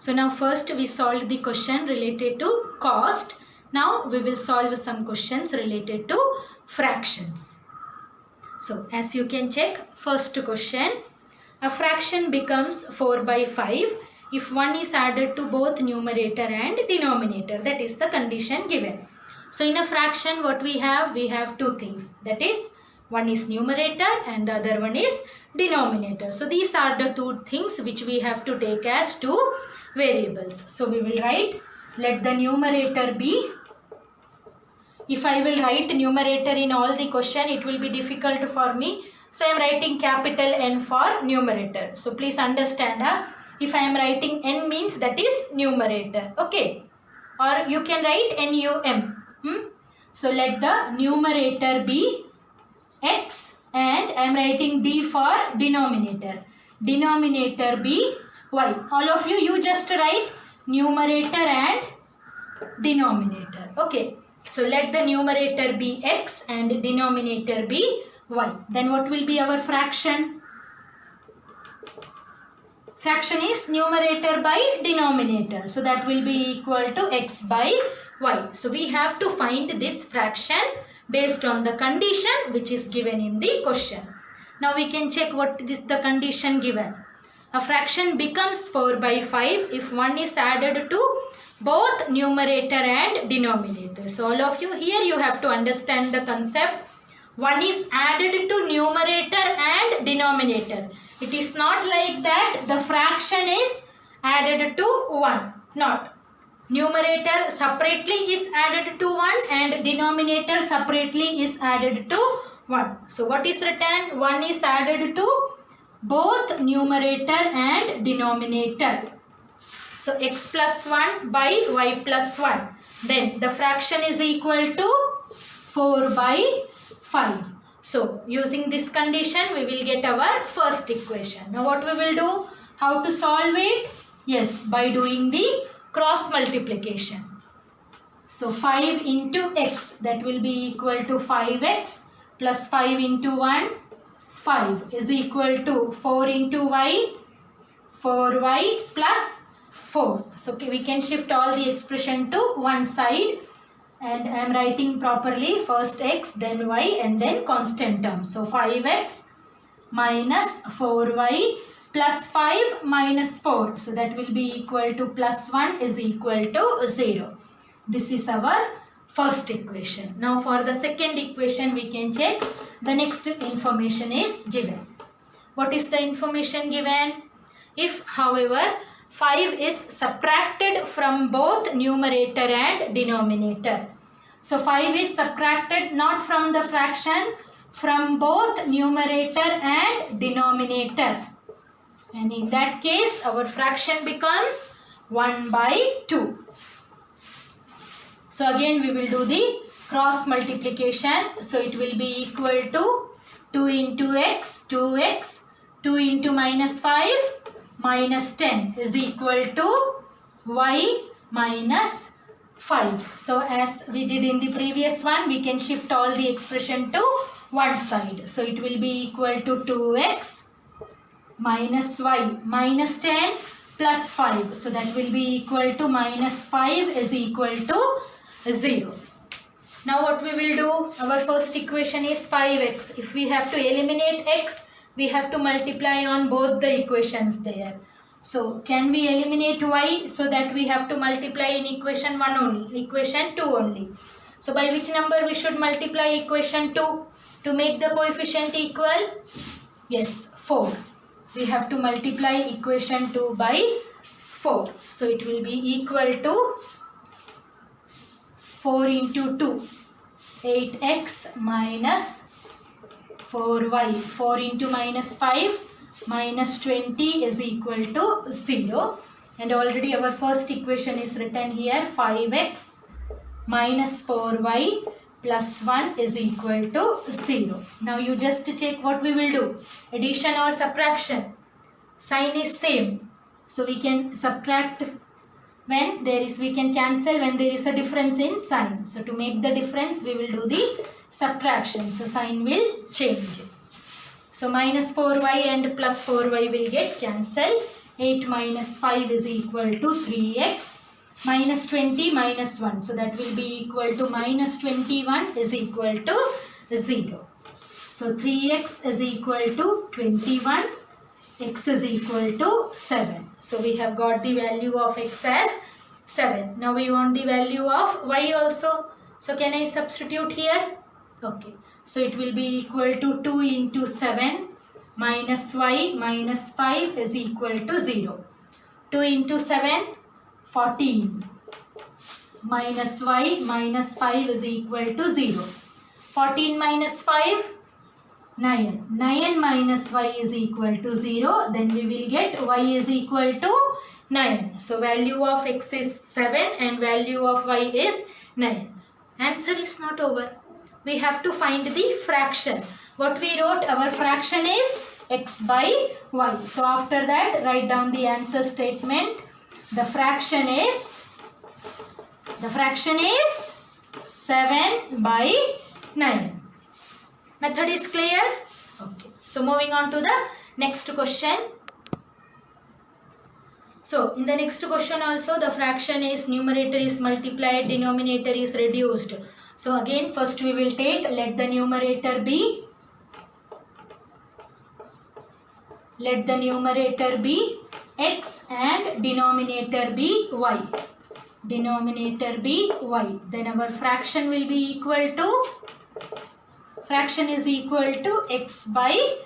So now first we solved the question related to cost. Now we will solve some questions related to fractions. So as you can check, first question, a fraction becomes 4 by 5 if 1 is added to both numerator and denominator. That is the condition given. So in a fraction what we have two things, that is one is numerator and the other one is denominator. So these are the two things which we have to take as two variables. So we will write, let the numerator be. If I will write numerator in all the question, it will be difficult for me. So I am writing capital N for numerator. So please understand, if I am writing N means that is numerator. Okay. Or you can write NUM. So let the numerator be X and I am writing D for denominator. Denominator be Y. All of you, you just write numerator and denominator. Okay. So let the numerator be X and denominator be Y. Then what will be our fraction? Fraction is numerator by denominator. So that will be equal to X by Y. So we have to find this fraction based on the condition which is given in the question. Now we can check what is the condition given. A fraction becomes 4 by 5 if 1 is added to both numerator and denominator. So all of you here, you have to understand the concept. 1 is added to numerator and denominator. It is not like that the fraction is added to 1. Not. Numerator separately is added to 1 and denominator separately is added to 1. So what is written? 1 is added to both numerator and denominator. So x plus 1 by y plus 1. Then the fraction is equal to 4 by 5. So using this condition we will get our first equation. Now what we will do? How to solve it? Yes, by doing the cross multiplication. So 5 into x, that will be equal to 5x plus 5 into 1. 5 is equal to 4 into y, 4y plus 4. So we can shift all the expression to one side and I am writing properly, first x, then y and then constant term. So 5x minus 4y plus 5 minus 4. So that will be equal to plus 1 is equal to 0. This is our first equation. Now for the second equation we can check. The next information is given. What is the information given? If however 5 is subtracted from both numerator and denominator. So 5 is subtracted not from the fraction, from both numerator and denominator. And in that case our fraction becomes 1 by 2. So again we will do the cross multiplication. So it will be equal to 2 into x, 2x, 2 into minus 5, minus 10 is equal to y minus 5. So as we did in the previous one, we can shift all the expression to one side. So it will be equal to 2x minus y minus 10 plus 5. So that will be equal to minus 5 is equal to 0. Now what we will do, our first equation is 5x. If we have to eliminate x, we have to multiply on both the equations there. So can we eliminate y? So that we have to multiply in equation 1 only, equation 2 only. So by which number we should multiply equation 2 to make the coefficient equal? Yes, 4. We have to multiply equation 2 by 4. So it will be equal to 4 into 2, 8x minus 4y, 4 into minus 5, minus 20 is equal to 0. And already our first equation is written here, 5x minus 4y plus 1 is equal to 0. Now you just check what we will do, addition or subtraction. Sign is same. So we can subtract when there is, we can cancel when there is a difference in sign. So to make the difference we will do the subtraction. So sign will change. So minus 4y and plus 4y will get cancelled. 8 minus 5 is equal to 3x. Minus 20 minus 1. So that will be equal to minus 21 is equal to 0. So 3x is equal to 21. X is equal to 7. So we have got the value of x as 7. Now we want the value of y also. So can I substitute here? Okay. So it will be equal to 2 into 7 minus y minus 5 is equal to 0. 2 into 7, 14. Minus y minus 5 is equal to 0. 14 minus 5, 9. 9 minus y is equal to 0. Then we will get y is equal to 9. So value of x is 7 and value of y is 9. Answer is not over. We have to find the fraction. What we wrote, our fraction is x by y. So after that, write down the answer statement. The fraction is 7 by 9. Method is clear? Okay. So moving on to the next question. So in the next question also the fraction is numerator is multiplied, denominator is reduced. So again first we will take, let the numerator be x and denominator be y. Denominator be y. Then our fraction will be equal to, fraction is equal to x by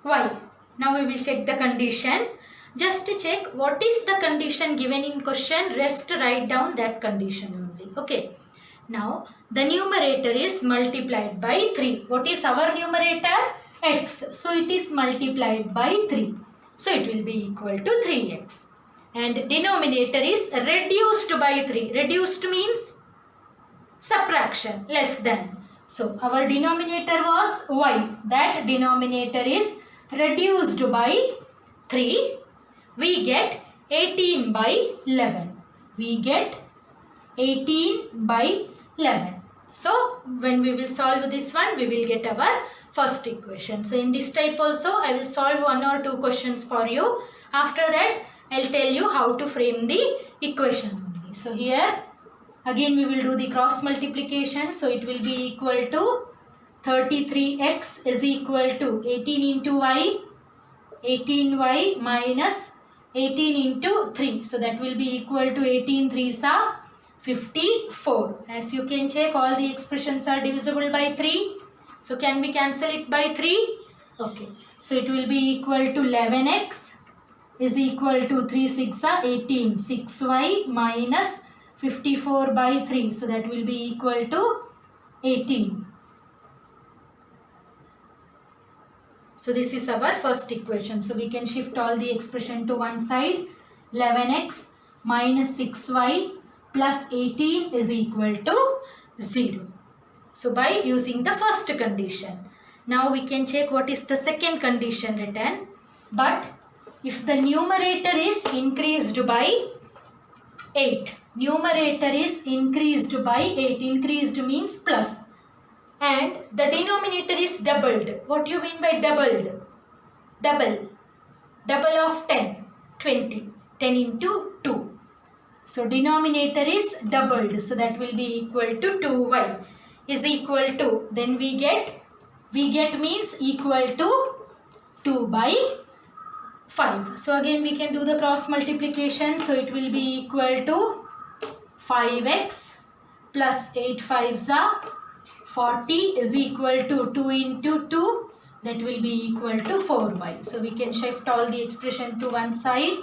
y. Now we will check the condition. Just to check what is the condition given in question, rest write down that condition only. Okay. Now the numerator is multiplied by 3. What is our numerator? X. So it is multiplied by 3. So it will be equal to 3x. And denominator is reduced by 3. Reduced means subtraction, less than. So our denominator was y. That denominator is reduced by 3. We get 18 by 11. We get 18 by 11. So when we will solve this one, we will get our first equation. So in this type also, I will solve 1 or 2 questions for you. After that, I'll tell you how to frame the equation only. So here, again we will do the cross multiplication. So it will be equal to 33x is equal to 18 into y, 18y minus 18 into 3. So that will be equal to 18 3s are 54. As you can check, all the expressions are divisible by 3. So can we cancel it by 3? Okay. So it will be equal to 11x is equal to 3 6 are 18. 6y minus 54 by 3. So that will be equal to 18. So this is our first equation. So we can shift all the expression to one side. 11x minus 6y plus 18 is equal to 0. So by using the first condition. Now we can check what is the second condition written. But if the numerator is increased by 8. Numerator is increased by 8. Increased means plus. And the denominator is doubled. What do you mean by doubled? Double. Double of 10. 20. 10 into 2. So denominator is doubled. So that will be equal to 2y is equal to. Then we get means equal to 2 by 5. So again we can do the cross multiplication. So it will be equal to 5x plus 8 5s are 40 is equal to 2 into 2. That will be equal to 4y. So we can shift all the expression to one side.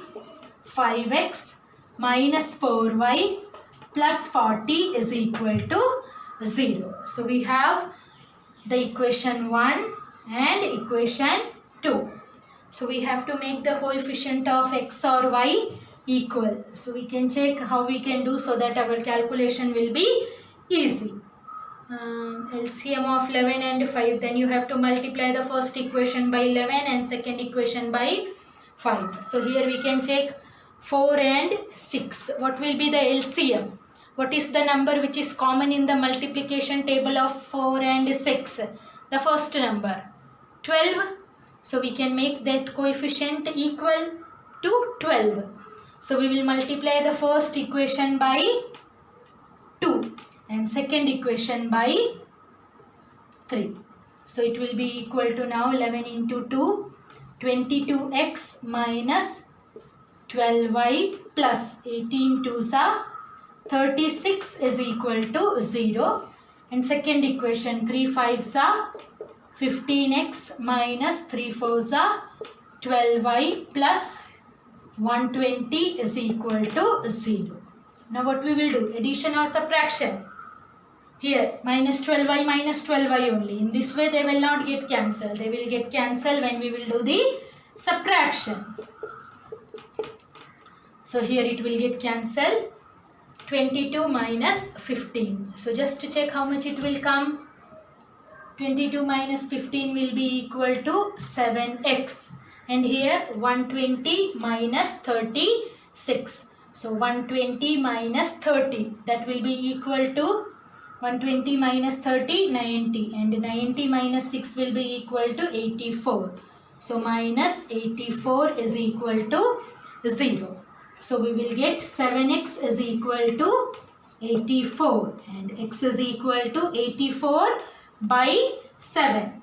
5x minus 4y plus 40 is equal to 0. So we have the equation 1 and equation 2. So we have to make the coefficient of x or y equal. So we can check how we can do so that our calculation will be easy. LCM of 11 and 5. Then you have to multiply the first equation by 11 and second equation by 5. So here we can check 4 and 6. What will be the LCM? What is the number which is common in the multiplication table of 4 and 6? The first number 12. So we can make that coefficient equal. to 12. So we will multiply the first equation by 2 and second equation by 3. So it will be equal to now 11 into 2, 22x minus 12y plus 18 2s are 36 is equal to 0. And second equation 3 5s are 15x minus 3 4s are 12y plus 120 is equal to 0. Now what we will do? Addition or subtraction? Here minus 12y only. In this way they will not get cancelled. They will get cancelled when we will do the subtraction. So here it will get cancelled. 22 minus 15. So just to check how much it will come. 22 minus 15 will be equal to 7x. And here 120 minus 36. So 120 minus 30. That will be equal to 120 minus 30, 90. And 90 minus 6 will be equal to 84. So minus 84 is equal to 0. So we will get 7x is equal to 84. And x is equal to 84 by 7.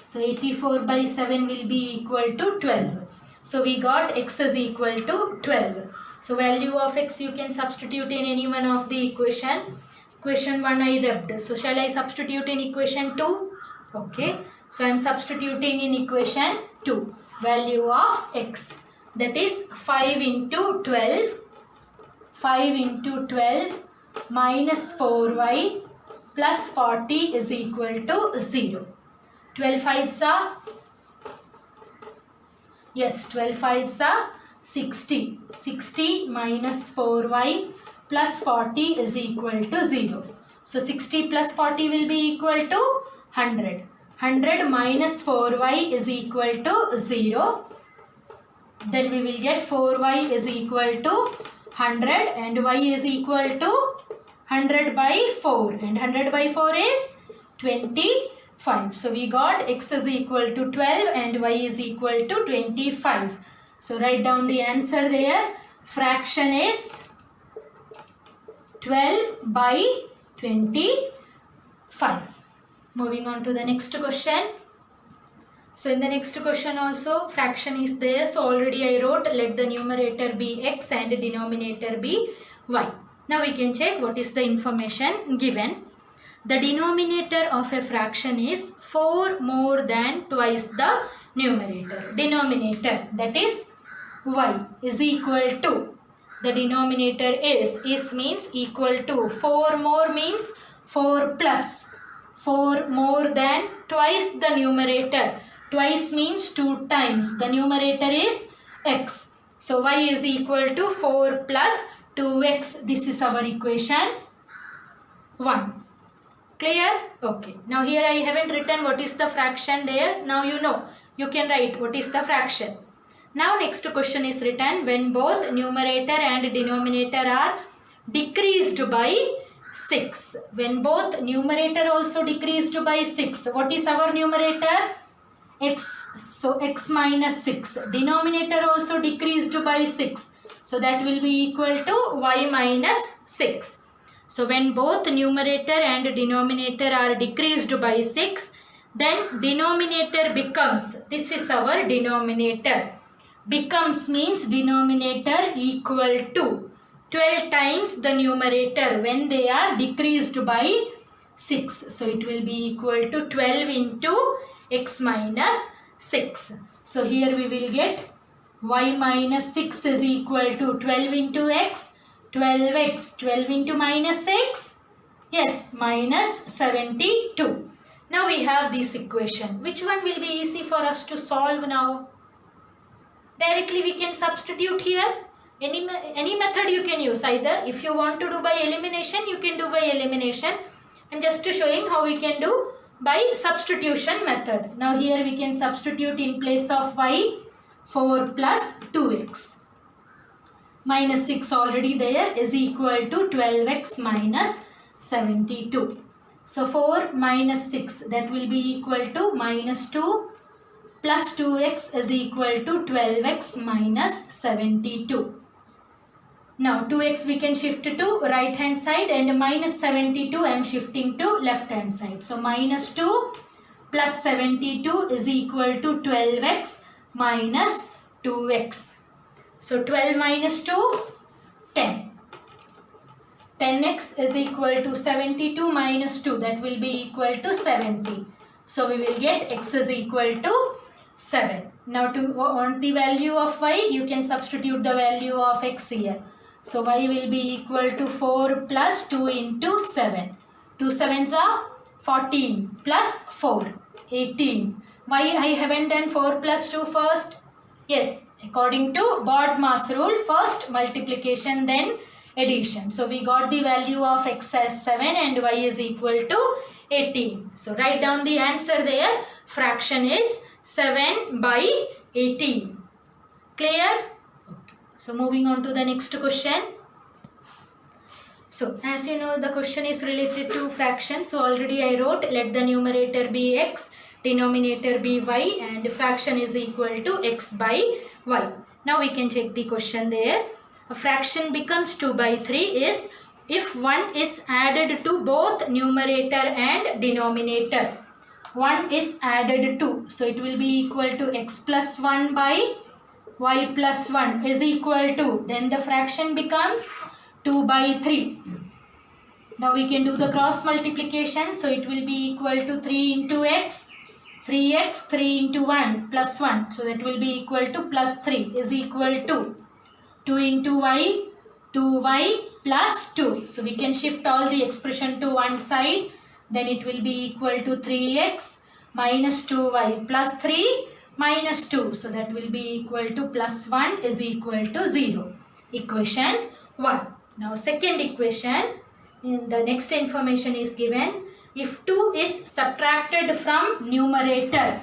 So 84 by 7 will be equal to 12. So we got x is equal to 12. So value of x you can substitute in any one of the equation. Equation 1 I rubbed. So shall I substitute in equation 2? Okay. So I am substituting in equation 2. Value of x. That is 5 into 12. 5 into 12 minus 4y plus 40 is equal to 0. 12 5s are, yes, 12 5s are 60. 60 minus 4y plus 40 is equal to 0. So 60 plus 40 will be equal to 100. 100 minus 4y is equal to 0. Then we will get 4y is equal to 100 and y is equal to 100 by 4. And 100 by 4 is 25. So we got x is equal to 12 and y is equal to 25. So write down the answer there. Fraction is 12 by 25. Moving on to the next question. So in the next question also fraction is there. So already I wrote let the numerator be x and the denominator be y. Now we can check what is the information given. The denominator of a fraction is 4 more than twice the numerator. Denominator, that is y, is equal to, the denominator is means equal to, 4 more means 4 plus, 4 more than twice the numerator. Twice means 2 times. The numerator is x. So y is equal to 4 plus 2x. This is our equation 1. Clear? Okay. Now here I haven't written what is the fraction there. Now you know. You can write what is the fraction. Now next question is written when both numerator and denominator are decreased by 6. When both numerator also decreased by 6. What is our numerator? X. So x minus 6. Denominator also decreased by 6. So that will be equal to y minus 6. So when both numerator and denominator are decreased by 6, then denominator becomes, this is our denominator. Becomes means denominator equal to 12 times the numerator when they are decreased by 6. So it will be equal to 12 into x minus 6. So here we will get y minus 6 is equal to 12 into x, 12x, 12 into minus 6, yes, minus 72. Now we have this equation. Which one will be easy for us to solve now? Directly we can substitute here. Any method you can use. Either if you want to do by elimination, you can do by elimination. And just to showing how we can do by substitution method. Now here we can substitute in place of y 4 plus 2x. Minus 6 already there is equal to 12x minus 72. So 4 minus 6 that will be equal to minus 2 plus 2x is equal to 12x minus 72. Now 2x we can shift to right hand side and minus 72 I am shifting to left hand side. So minus 2 plus 72 is equal to 12x minus 2x. So 12 minus 2, 10. 10x is equal to 72 minus 2, that will be equal to 70. So we will get x is equal to 7. Now to want the value of y, you can substitute the value of x here. So y will be equal to 4 plus 2 into 7. 2 7s are 14 plus 4, 18. Why I haven't done 4 plus 2 first? Yes, according to BODMAS rule, first multiplication then addition. So we got the value of x as 7 and y is equal to 18. So write down the answer there. Fraction is 7 by 18. Clear? Okay. So moving on to the next question. So as you know, the question is related to fraction. So already I wrote, let the numerator be x, denominator be y, and fraction is equal to x by y. Now we can check the question there. A fraction becomes 2 by 3 is if 1 is added to both numerator and denominator. 1 is added to, so it will be equal to x plus 1 by y plus 1 is equal to, then the fraction becomes 2 by 3. Now we can do the cross multiplication, so it will be equal to 3 into x, 3x, 3 into 1 plus 1, so that will be equal to plus 3 is equal to 2 into y, 2y plus 2. So we can shift all the expression to one side, then it will be equal to 3x minus 2y plus 3 minus 2. So that will be equal to plus 1 is equal to 0. Equation 1. Now second equation, in the next information is given. If 2 is subtracted from numerator,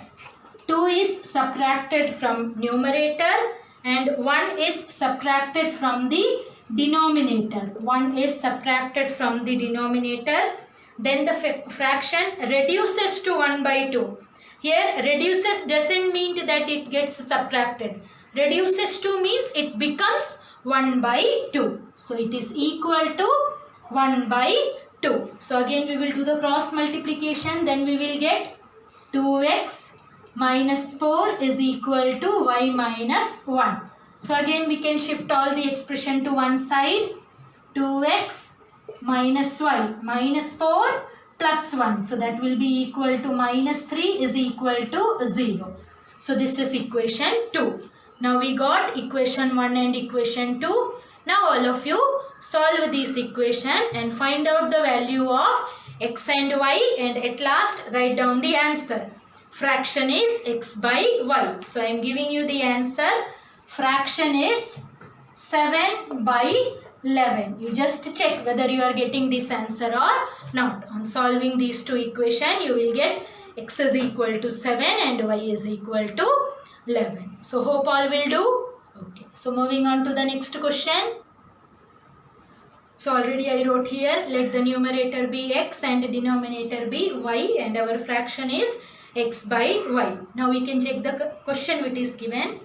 2 is subtracted from numerator and 1 is subtracted from the denominator. 1 is subtracted from the denominator. Then the fraction reduces to 1 by 2. Here reduces doesn't mean that it gets subtracted. Reduces to means it becomes 1 by 2. So it is equal to 1 by 2. So again we will do the cross multiplication. Then we will get 2x minus 4 is equal to y minus 1. So again we can shift all the expression to one side. 2x minus y minus 4 plus 1. So that will be equal to minus 3 is equal to 0. So this is equation 2. Now we got equation 1 and equation 2. Now all of you solve this equation and find out the value of x and y, and at last write down the answer. Fraction is x by y. So I am giving you the answer. Fraction is 7 by 11. You just check whether you are getting this answer or not. On solving these two equations, you will get x is equal to 7 and y is equal to 11. So hope all will do. Okay. So moving on to the next question. So already I wrote here, let the numerator be x and denominator be y, and our fraction is x by y. Now we can check the question which is given.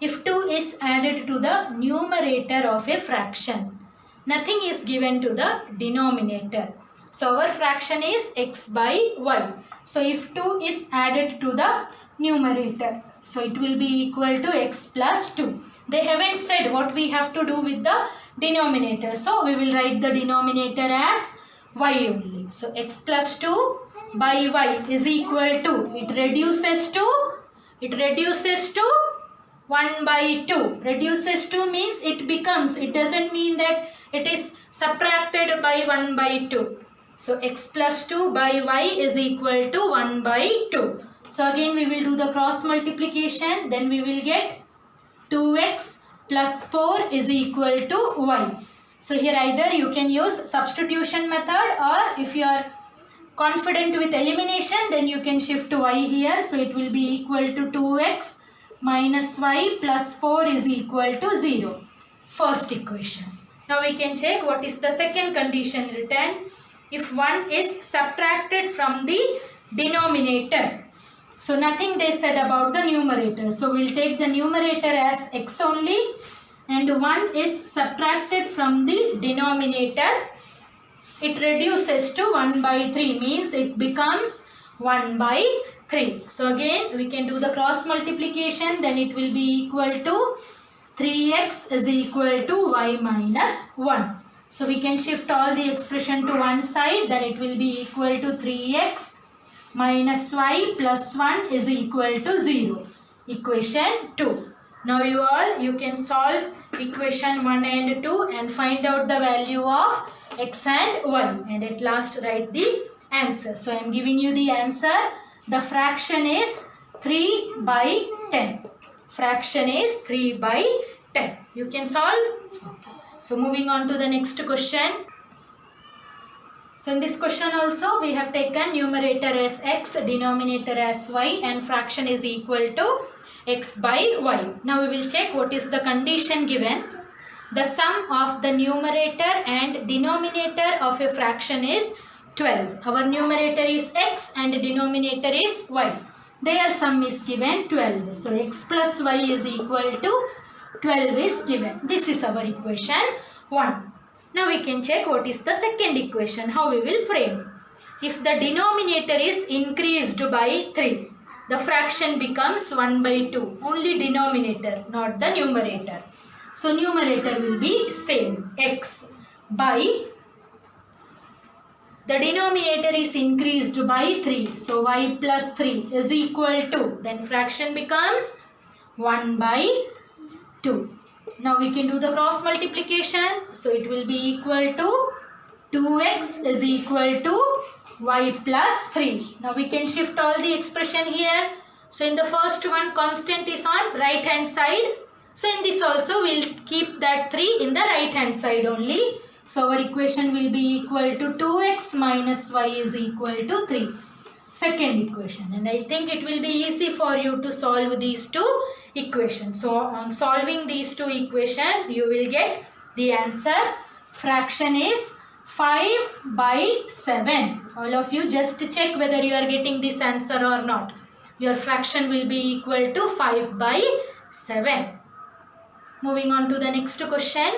If 2 is added to the numerator of a fraction, nothing is given to the denominator. So our fraction is x by y. So if 2 is added to the numerator, so it will be equal to x plus 2. They haven't said what we have to do with the denominator. So we will write the denominator as y only. So x plus 2 by y is equal to, it reduces to 1 by 2. Reduces to means it becomes, it doesn't mean that it is subtracted by 1 by 2. So x plus 2 by y is equal to 1 by 2. So again we will do the cross multiplication. Then we will get 2x plus 4 is equal to y. So here either you can use substitution method, or if you are confident with elimination, then you can shift to y here. So it will be equal to 2x minus y plus 4 is equal to 0. First equation. Now we can check what is the second condition written. If 1 is subtracted from the denominator, So nothing they said about the numerator. So we'll take the numerator as x only, and 1 is subtracted from the denominator. It reduces to 1 by 3, means it becomes 1 by 3. So again we can do the cross multiplication, then it will be equal to 3x is equal to y minus 1. So we can shift all the expression to one side, then it will be equal to 3x minus y plus 1 is equal to 0. Equation 2. Now you can solve equation 1 and 2 and find out the value of x and y, and at last write the answer. So I am giving you the answer. The fraction is 3 by 10. Fraction is 3 by 10. You can solve. Okay. So moving on to the next question. So in this question also we have taken numerator as x, denominator as y, and fraction is equal to x by y. Now we will check what is the condition given. The sum of the numerator and denominator of a fraction is 12. Our numerator is x and denominator is y. Their sum is given 12. So x plus y is equal to 12 is given. This is our equation 1. Now we can check what is the second equation, how we will frame. If the denominator is increased by 3, the fraction becomes 1 by 2. Only denominator, not the numerator. So numerator will be same, x by, the denominator is increased by 3. So y plus 3 is equal to, then fraction becomes 1 by 2. Now we can do the cross multiplication. So it will be equal to 2x is equal to y plus 3. Now we can shift all the expression here. So in the first one, constant is on right hand side. So in this also we'll keep that 3 in the right hand side only. So our equation will be equal to 2x minus y is equal to 3. Second equation, and I think it will be easy for you to solve these two equations. So on solving these two equations, you will get the answer. Fraction is 5 by 7. All of you just check whether you are getting this answer or not. Your fraction will be equal to 5 by 7. Moving on to the next question.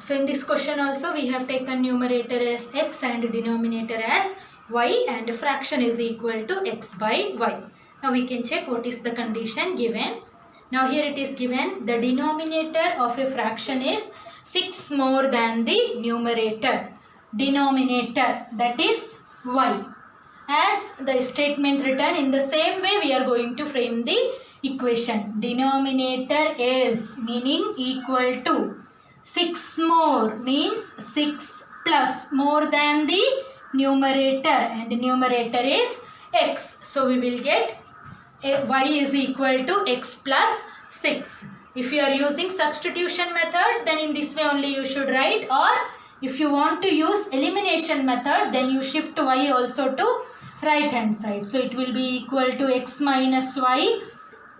So in this question also we have taken numerator as x and denominator as y, and fraction is equal to x by y. Now we can check what is the condition given. Now here it is given the denominator of a fraction is 6 more than the numerator. Denominator, that is y. As the statement written, in the same way we are going to frame the equation. Denominator is meaning equal to 6 more means 6 plus more than the numerator, and numerator is x. So we will get y is equal to x plus 6. If you are using substitution method, then in this way only you should write, or if you want to use elimination method, then you shift y also to right hand side. So it will be equal to x minus y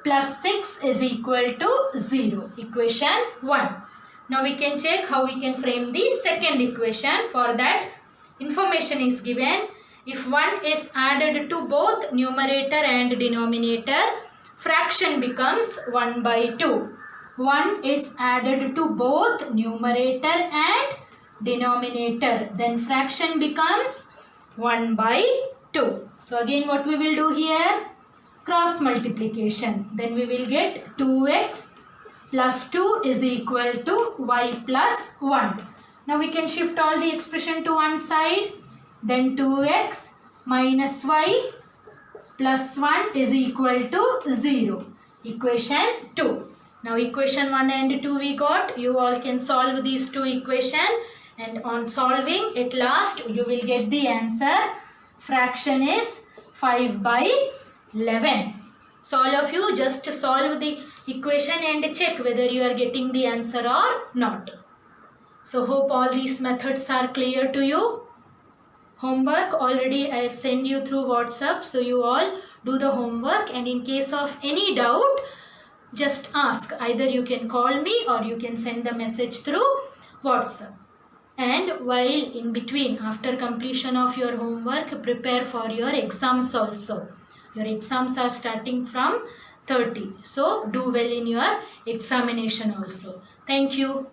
plus 6 is equal to 0. Equation 1. Now we can check how we can frame the second equation. For that, information is given. If 1 is added to both numerator and denominator, fraction becomes 1 by 2. 1 is added to both numerator and denominator, then fraction becomes 1 by 2. So again what we will do here? Cross multiplication. Then we will get 2x plus 2 is equal to y plus 1. Now we can shift all the expression to one side. Then 2x minus y plus 1 is equal to 0. Equation 2. Now equation 1 and 2 we got. You all can solve these two equations, and on solving at last you will get the answer. Fraction is 5 by 11. So all of you just solve the equation and check whether you are getting the answer or not. So hope all these methods are clear to you. Homework already I have sent you through WhatsApp. So you all do the homework, and in case of any doubt, just ask. Either you can call me or you can send the message through WhatsApp. And while in between, after completion of your homework, prepare for your exams also. Your exams are starting from 30. So do well in your examination also. Thank you.